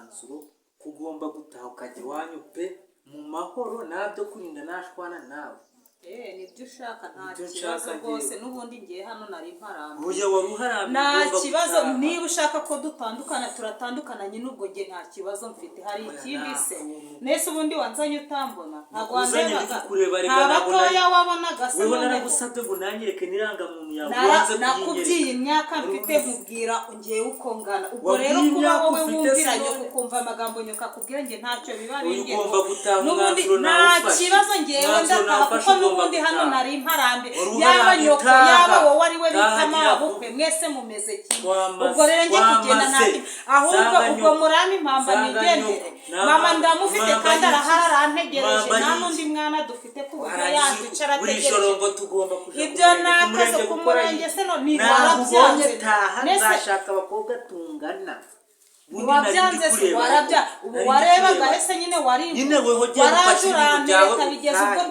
umwanzuro kugomba gutaha ukajya iwanyu pe mu mahoro nabyo kurinda nashwana nawe. Nibyo ushaka nta kibazo rwose n'ubundi ngiye hano nari mparambe. Oya wari uharambe nta kibazo niba ushaka ko dutandukana turatandukana nyine ubwo ngiye nta kibazo mfite. Hari ikindi se nese ubundi wanzanye utambona ntabwo wandebaga nta batoya wabonaga se wowe naragusabye ngo nanyereke n'irangamuntu yawe nakubwiye imyaka mfite nkubwira ngiye uko ngana ubwo rero kuba wowe wumviranye kukumva amagambo nyoka kubwira nge ntacyo biba bingera n'ubundi nta kibazo ngewe ndataha kuko n'ubundi hano nari imparambe yaba nyoko yaba wowe ari we bita mabukwe mwese mumeze kimwe. Ubwo rero nge kugenda ntabwo ahubwo ubwo murami impamba nigendere mama ndamufite kandi arahara arantegereje nta n'undi mwana dufite ku buryo yazicara ategereje ibyo nakaze ku murenge se no ni warabyanze nzashaka abakobwa tungana wabyanze se warabya ubu warebaga hese nyine wari warajurambye kabigeza ubwo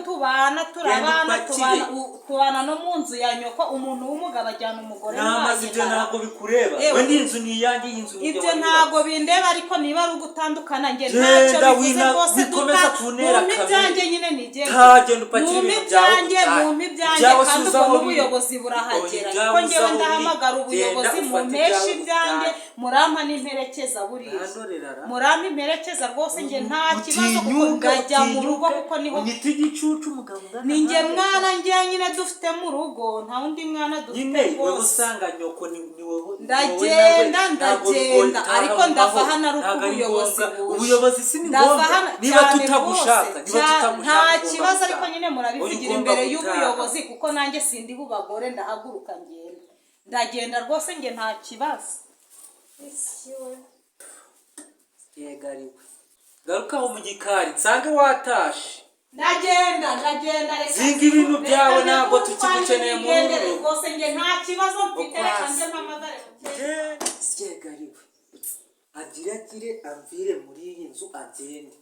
tubana no mu nzu ya nyoko umuntu w'umugabo ajyana umugore namaze ibyo ntabwo bikureba we n'inzu niyanjye y'inzu ibyo ntabwo bindeba ariko niba ari ugutandukana nge ntacyo bivuze rwose bikomeza kuntera mu byanjye nyine nigende ntagenda upakira ibintu byawe mu byanjye kandi ubwo n'ubuyobozi burahagera ko ngewe ndahamagara ubuyobozi mu mpesha ibyanjye murampa n'imperekeza buriya murampa imperekeza rwose nge nta kibazo kuko ngajya mu rugo kuko niho ni nge mwana nge nyine dufite mu rugo nta wundi mwana dufite rwose ndagenda ariko ndava hano ari ubuyobozi si ni ngombwa niba tutagushaka nta kibazo ariko nyine murabivugira imbere y'ubuyobozi kuko nanjye sindi bubagore ndahaguruka ndagenda rwose nge nta kibazo yegariwe garuka aho mu gikari nsange watashe ndagenda zinga ibintu byawe ntabwo tukigukeneye mu rugo rwose nge nta kibazo mfite reka nze mpamagare yegariwe agire amvire muri iyi nzu agende.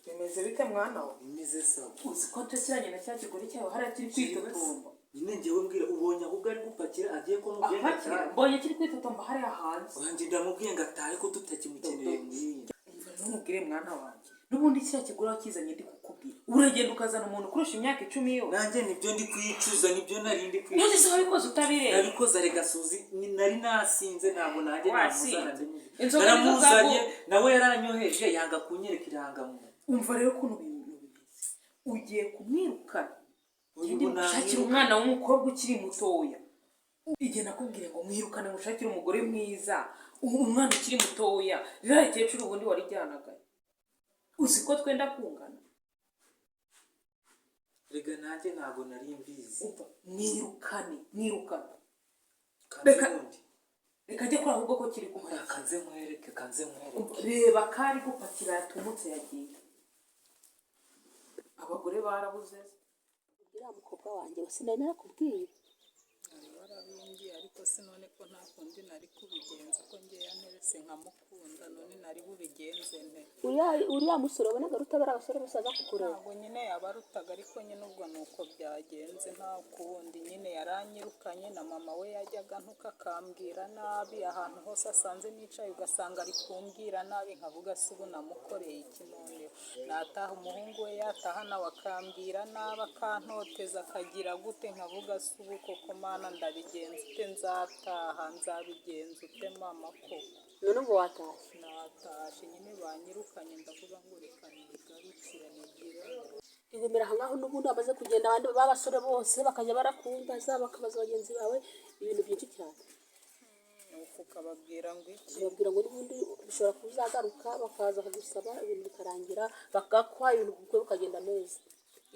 bimeze bite mwana we? Bimeze sawa. uzi ko ntesiranye na cya kigore cyawe hariya kiri kwitotomba nyine ngewe mbwira ubonye ahubwo ari gupakira agiye ko mubwiye ngatahe mbonye kiri kwitotomba hariya hanze wanjye ndamubwiye ngatahe ko tutakimukeneye muri iyi nzu. ntumubwire mwana wanjye n'ubundi kiriya kigore wakizanye ndi kukubwira uragenda ukazana umuntu kurusha imyaka 10 yose nanjye nibyo ndi kwicuza nibyo nari ndi kwicuza none se wabikoze utabireba nabikoze rega suzi nari nasinze ntabwo nanjye namuzana naramuzanye nawe yaranyoheje yanga kunyereka irangamuntu. umva rero ko ibintu bimeze ugiye kumwirukana ushakira umwana w'umukobwa ukiri mutoya igihe nakubwire ngo mwirukane mushakire umugore mwiza umwana ukiri mutoya ririya kecuru ubundi warijyanaga uzi ko twenda kungana rega nanjye ntabwo nari mbizi mwirukane reka njye kuri ahubwo ko kiri kumara kanze mwereke reba kari gupakira yatumutse yagiye abagore barabuze uriya mukobwa wanjye sinari narakubwiye warabingiye ariko sinone ko nta kundi nari kubigenza ko ngiye yanterese nkamukunda none nari bubigenze nte uriya musore wabonaga rutabara abasore bose aza kukureba ntabwo nyine yabarutaga ariko nyine ubwo nuko byagenze nta kundi nyine yaranyirukanye na mama we yajyaga ntuka akambwira nabi ahantu hose asanze nicaye ugasanga ari kumbwira nabi nkavuga se ubu namukoreye iki noneho nataha umuhungu we yataha nawe akambwira nabi akantoteza akagira gute nkavuga se ubu koko mana ndabigenza ute nzataha nzabigenza ute mama koko none ubu watashye natashye nyine banyirukanye ndavuga ngo reka nigarukire nigire igumira aho ngaho n'ubundi bamaze kugenda abandi b'abasore bose bakajya barakumbaza bakabaza bagenzi bawe ibintu byinshi cyane nuko ukababwira ngo iki babwira ngo n'ubundi bishobora kuzagaruka bakaza kugusaba ibintu bikarangira bagakwa ibintu bukwe bukagenda neza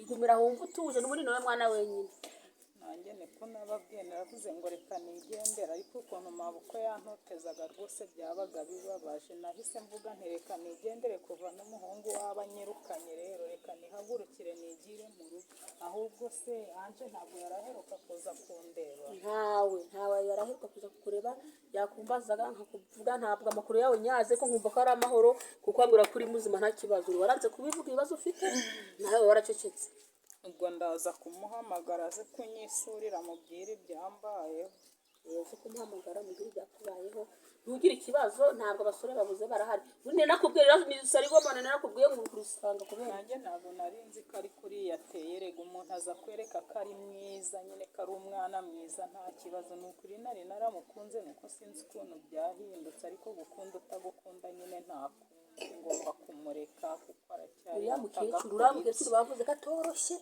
igumira aho wumva utuje n'ubundi nawe mwana wenyine nanjye niko nababwiye naravuze ngo reka nigendera ariko ukuntu mabukwe yantotezaga rwose byabaga bibabaje nahise mvuga nti reka nigendere kuva n'umuhungu waba anyirukanye rero reka nihagurukire nigire mu rugo ahubwo se anje ntabwo yaraheruka kuza kundeba ntawe yaraheruka kuza kukureba yakumbazaga nkakuvuga ntabwo amakuru yawe nyaze ko nkumva ko ari amahoro kuko ambwira ko uri muzima nta kibazo waranze kubivuga ibibazo ufite nawe waracecetse ubwo ndaza kumuhamagara aze kunyisurira mubwire ibyambayeho uzi kumuhamagara mubwira ibyakubayeho ntugire ikibazo ntabwo abasore babuze barahari ubundi nakubwira ni sarigomana nakubwiye ngo kurusanga kubera nanjye ntabwo nari nzi ko ari kuri yateye rega umuntu aza kwereka ko ari mwiza nyine ko ari umwana mwiza nta kibazo ni ukuri nari naramukunze nuko sinzi ukuntu byahindutse ariko gukunda utagukunda nyine ntako ngomba kumureka kuko aracyari uriya mukecuru bavuze ko atoroshye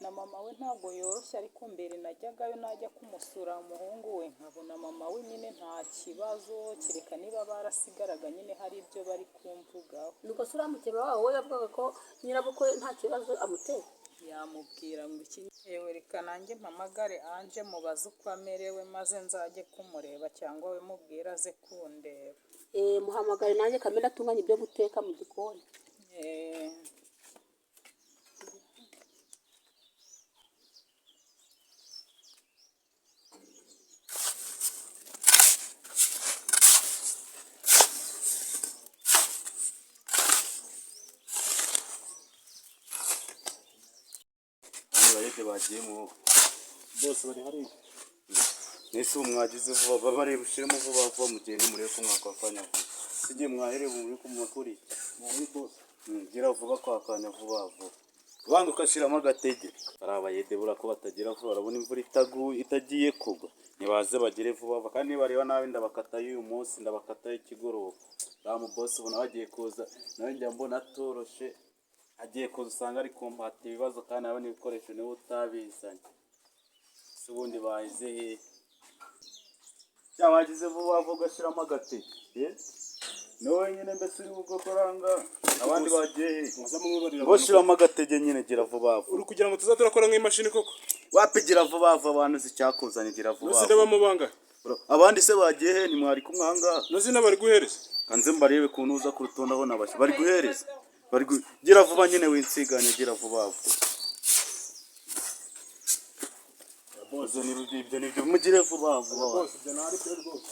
na mama we ntabwo yoroshye ariko mbere najyagayo najya kumusura umuhungu we nkabona mama we nyine nta kibazo kereka niba barasigaraga nyine hari ibyo bari kumvugaho nuko se uramukeba wawe we yavugaga ko nyirabukwe nta kibazo amuteye yamubwira ngo iki yewe reka nanjye mpamagare anje mubaze uko amerewe maze nzajye kumureba cyangwa we mubwira aze kundeba muhamagare nanjye kamera atunganya ibyo guteka mu gikoni bagiye mu bose bari hari nese umwagize vuba bari bushiremo vuba vuba mugende murebe ko mwakafanya sije mwahere muri ku makuri muri bose gira vuba kwakanya vuba vuba bandi ukashiramo agatege arabayedebura ko batagira vuba urabona imvura itagiye kugwa nibaze bagire vuba kandi bareba nawe ndabakata uyu munsi ndabakata ikigoroba bamu boss ubona bagiye kuza nawe njya mbona atoroshe agiye kuza usanga ari kumpata ibibazo kandi abona ibikoresho niwe utabizanye se ubundi bahize he cyangwa wagize vuba vuba ashyiramo agatege nowe nyine mbese uri gukoranga abandi bagiye he boshiramo agatege nyine gira vuba vuba uri kugira ngo tuzadurakora nk'imashini koko wapigira vuba vuba abantu zicyakuzanye gira vuba nose bamubanga abandi se bagiye he ni mwari kumwanga nose nabari guhereza kanze mbarebe kuntu uza ku rutonde aho nabashye bari guhereza gira vuba nyine winsiganye gira vuba vuba bozo ni rudi ibyo nibyo mugire vuba vuba bose byo nari byo rwose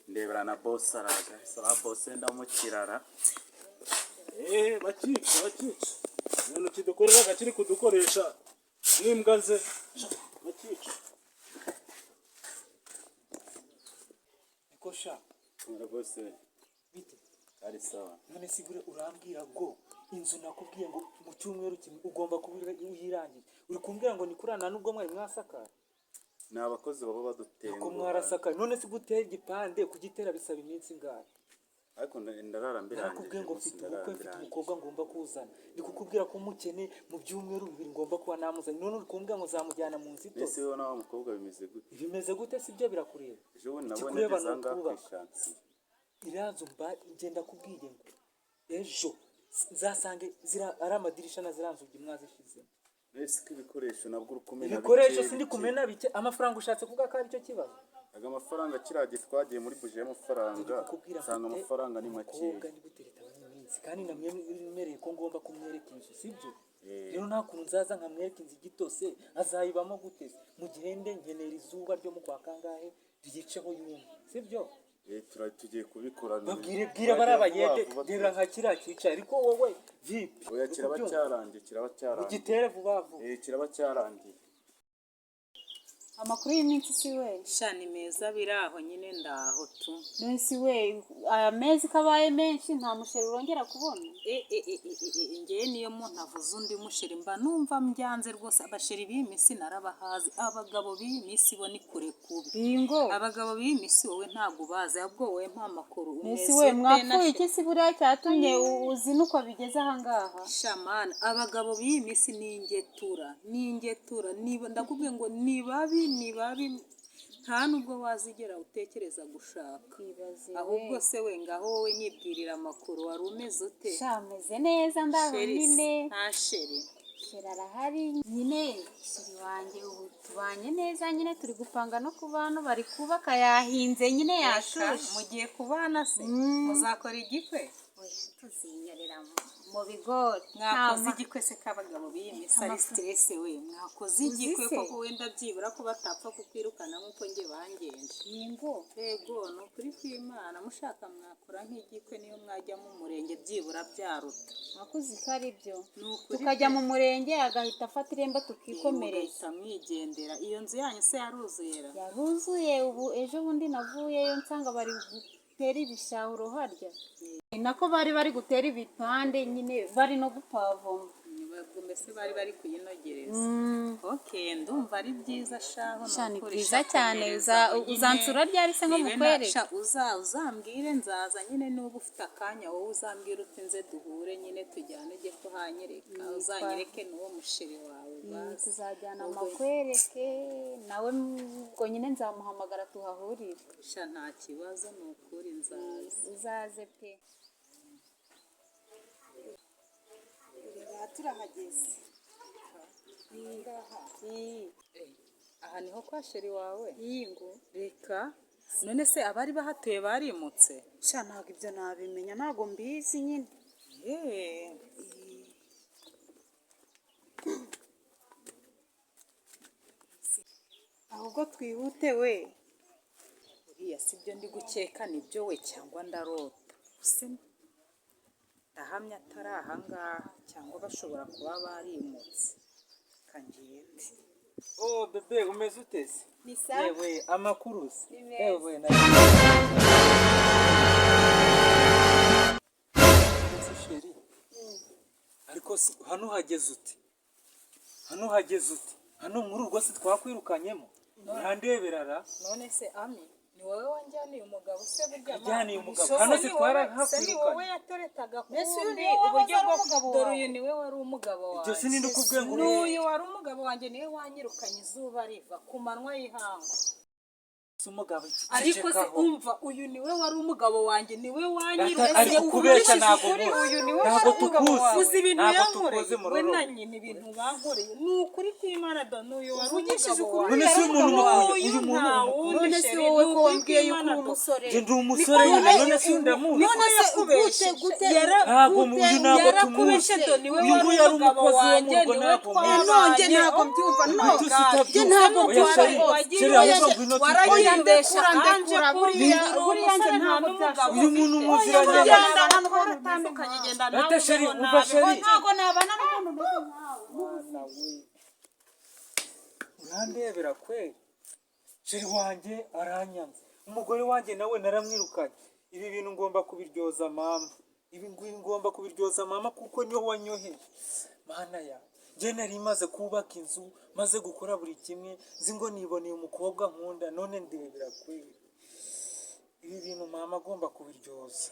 ndebera na boss araga sara boss ndamukirara bakica none kidukorera gakiri kudukoresha n'imbwa ze bakica nikosha bose bite ari sawa none sigure urambwira ngo inzu nakubwiye ngo mu cyumweru kimwe ugomba kubira uyirangiye uri kumbwira ngo nikurana nubwo mwari mwasakara ni abakozi baba badutenga ko mwarasakara none se gutera igipande kugitera bisaba iminsi ngahe ariko ndarara mbirangije nakubwiye ngo mfite ubukwe mfite umukobwa ngomba kuzana ndi kukubwira ko mukene mu byumweru bibiri ngomba kuba namuzanye none uri kumbwira ngo zamujyana mu nzito ese wowe nawe umukobwa bimeze gute sibyo birakureba ejo bundi nabonye bizanga kwishansi iranzu mba ngenda kubwiye ngo ejo nzasange ari amadirisha na ziranzugi mwazishizemo ese ko ibikoresho nabwo urukumena ibikoresho sindi kumena bike amafaranga ushatse kuvuga ko ari cyo kibazo aga amafaranga kirage twagiye muri buje y'amafaranga sanga amafaranga ni make koga ni gutereta abanyiminsi kandi namwe mwemereye ko ngomba kumwereka inzu sibyo rero nta kuntu nzaza nkamwereka inzu igitose azayibamo guteze mu gihende nkenera izuba ryo mu kwa kangahe ryiceho yumva sibyo tugiye kubikora bwira barabayede ndebera nka kiriya cyicaye ariko wowe vipi oya kiraba cyarangiye ugitere vuba vuba kiraba cyarangiye amakuru y'iminsi si we shani meza biraho nyine ndaho tu none si we aya mezi kabaye menshi nta musheri urongera kubona ngewe niyo muntu avuze undi musheri mba numva mbyanze rwose abasheri b'iyi minsi narabahazi abagabo b'iyi minsi bo ni kure kubi bingo abagabo b'iyi minsi wowe ntabwo ubazi ahubwo wowe mpa amakuru umeze we mwapfuye iki si buriya cyatumye uzi nuko bigeze ahangaha shamana abagabo b'iyi minsi ni ingetura ndakubwiye ngo ni babi nta nubwo wazigera utekereza gushaka ahubwo se we ngaho wowe nyibwirira amakuru wari umeze ute shameze neza ndaho nyine nta sheri sheri arahari nyine sheri wanjye ubu tubanye neza nyine turi gupanga no ku bantu bari kubaka yahinze nyine yashushe mugiye kubana se muzakora igikwe tuzinyarira mu bigori mwakoze igikwe se k'abagabo biyimisa ari stress we mwakoze igikwe koko wenda byibura ko batapfa kukwirukana nk'uko njye bangenje yingo yego ni ukuri kw'Imana mushaka mwakora nk'igikwe niyo mwajya mu murenge byibura byaruta mwakoze ko ari byo ni ukuri tukajya mu murenge agahita afata irembo tukikomereza mugahita mwigendera iyo nzu yanyu se yaruzuye ra yaruzuye ubu ejo bundi navuyeyo nsanga bari gutera ibishahuro harya ni nako bari gutera ibipande nyine bari no gupavoma mbese bari kuyinogereza okay ndumva ari byiza shaho ni byiza cyane uzansura ryari se nko mukwereka uzambwire nzaza nyine n'ubu ufite akanya wowe uzambwire uti nze duhure nyine tujyane ujye kuhanyereka uzanyereke n'uwo musheri wawe basi tuzajyana amakwereke nawe ubwo nyine nzamuhamagara tuhahurire sha nta kibazo ni ukuri nzaza uzaze pe turahageze aha niho kwa sheri wawe yingo reka none se abari bahatuye barimutse sha ntabwo ibyo nabimenya ntabwo mbizi nyine ahubwo twihute we uriya si byo ndi gukeka nibyo we cyangwa ndarota gusa ndahamya atari ahangaha cyangwa bashobora kuba barimutse kangende Oh bebe umeze uteze? ni sawa Yewe amakuru se? Ni meza. Yewe na sheri. Ariko hano hageze ute? Hano muri urwo se twakwirukanyemo? Ntandeberara. none se ami ni wowe wanjyaniye umugabo se burya Yajyaniye umugabo. Hano se twarahakwirukanye. ni wowe yateretaga Mbese uyu kundi niwe wahoze uburyo ari bwo umugabo dore wawe? uyu niwe wari umugabo wawe Ibyo sininde kubwe ngo n'uyu wari umugabo wanjye niwe wanyirukanye izuba riva ku manywa y'ihangu umugabo ariko se umva uyu niwe wari umugabo wanjye niwe wanyirukanye ariko kubeshya ntabwo uyu niwe wari ntabwo umugabo wawe tukuzi. uzi ibintu Ntabwo yankoreye tukuzi we muroro. na nyina ibintu bankoreye ni ukuri kw'Imana do n'uyu wari Uvugishije umugabo ukuri, wawe None se uyu muntu mukuye? uyu Uyu muntu nta mukuye? wundi none si sheri, wowe ni ko ukuri wambwiye yuko kw'Imana uri do. umusore Je ndi umusore nyine none se ndamuzi. none se gute Ntabwo muzi ntabwo yarakubeshe tumuzi. do niwe Uyu nguyu wari yari umugabo umukozi wo wanjye mu rugo niwe ntabwo muzi. nonge twabanye ntabwo mbyumva Ibyo si ntabwo utabyumva. ntabwo Oya sheri, wagiye sheri ahubwo ngwino waragiye tugende. mbesha ndekura, anje buriya buriya njye nta ntabwo n'umugabo Uyu muntu muziranye. genda ahantu haratandukanye genda nawe Ate sheri ubeho umva nabi sheri. ntabwo nabana n'umuntu umeze nkawe Urandebera kweli. Sheri wanjye aranyanze. Umugore wanjye nawe naramwirukanye. Ibi bintu ngomba kubiryoza mama. Ibi ngomba kubiryoza mama kuko niyo wanyoheje. Mana ya. Njye nari maze kubaka inzu, maze gukora buri kimwe, nzi ngo niboneye umukobwa nkunda none ndebera kweli. Ibi bintu mama agomba kubiryoza.